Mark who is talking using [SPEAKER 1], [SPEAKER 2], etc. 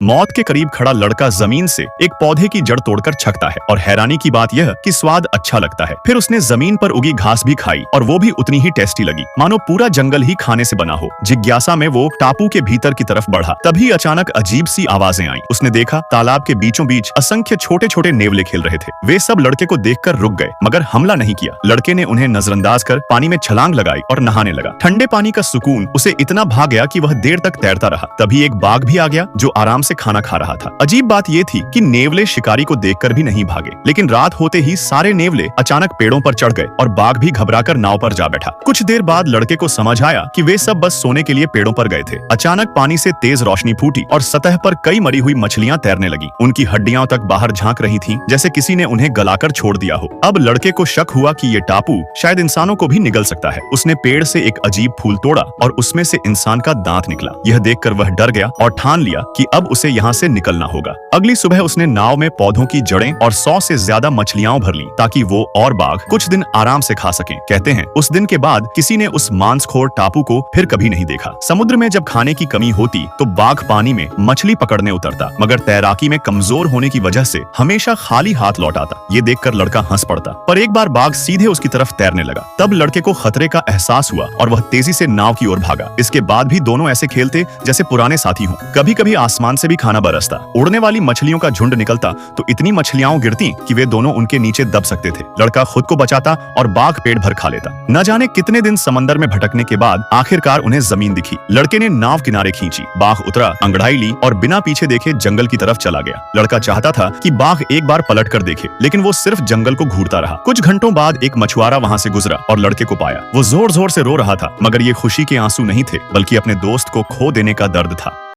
[SPEAKER 1] मौत के करीब खड़ा लड़का जमीन से एक पौधे की जड़ तोड़कर छकता है और हैरानी की बात यह कि स्वाद अच्छा लगता है। फिर उसने जमीन पर उगी घास भी खाई और वो भी उतनी ही टेस्टी लगी, मानो पूरा जंगल ही खाने से बना हो। जिज्ञासा में वो टापू के भीतर की तरफ बढ़ा। तभी अचानक अजीब सी आवाजें आईं। उसने देखा तालाब के बीचों बीच असंख्य छोटे छोटे नेवले खेल रहे थे। वे सब लड़के को देखकर रुक गए, मगर हमला नहीं किया। लड़के ने उन्हें नजरअंदाज कर पानी में छलांग लगाई और नहाने लगा। ठंडे पानी का सुकून उसे इतना भा गया कि वह देर तक तैरता रहा। तभी एक बाघ भी आ गया जो आराम से खाना खा रहा था। अजीब बात यह थी कि नेवले शिकारी को देखकर भी नहीं भागे, लेकिन रात होते ही सारे नेवले अचानक पेड़ों पर चढ़ गए और बाघ भी घबराकर नाव पर जा बैठा। कुछ देर बाद लड़के को समझ आया कि वे सब बस सोने के लिए पेड़ों पर गए थे। अचानक पानी से तेज रोशनी फूटी और सतह पर कई मरी हुई मछलियां तैरने लगी। उनकी हड्डियां तक बाहर झांक रही थीं, जैसे किसी ने उन्हें गलाकर छोड़ दिया हो। अब लड़के को शक हुआ कि ये टापू शायद इंसानों को भी निगल सकता है। उसने पेड़ से एक अजीब फूल तोड़ा और उसमें से इंसान का दांत निकला। यह देखकर वह डर गया और ठान लिया कि अब उसे यहाँ से निकलना होगा। अगली सुबह उसने नाव में पौधों की जड़ें और 100 से ज्यादा मछलियां भर ली, ताकि वो और बाघ कुछ दिन आराम से खा सकें। कहते हैं उस दिन के बाद किसी ने उस मांसखोर टापू को फिर कभी नहीं देखा। समुद्र में जब खाने की कमी होती तो बाघ पानी में मछली पकड़ने उतरता, मगर तैराकी में कमजोर होने की वजह से हमेशा खाली हाथ लौट आता। ये देखकर लड़का हंस पड़ता, पर एक बार बाघ सीधे उसकी तरफ तैरने लगा। तब लड़के को खतरे का एहसास हुआ और वह तेजी से नाव की ओर भागा। इसके बाद भी दोनों ऐसे खेलते जैसे पुराने साथी हों। कभी कभी आसमान से भी खाना बरसता। उड़ने वाली मछलियों का झुंड निकलता तो इतनी मछलियां गिरती कि वे दोनों उनके नीचे दब सकते थे। लड़का खुद को बचाता और बाघ पेट भर खा लेता। न जाने कितने दिन समंदर में भटकने के बाद आखिरकार उन्हें जमीन दिखी। लड़के ने नाव किनारे खींची, बाघ उतरा, अंगड़ाई ली और बिना पीछे देखे जंगल की तरफ चला गया। लड़का चाहता था कि बाघ एक बार पलट कर देखे, लेकिन वो सिर्फ जंगल को घूरता रहा। कुछ घंटों बाद एक मछुआरा वहां से गुजरा और लड़के को पाया। वो जोर जोर से रो रहा था, मगर ये खुशी के आंसू नहीं थे, बल्कि अपने दोस्त को खो देने का दर्द था।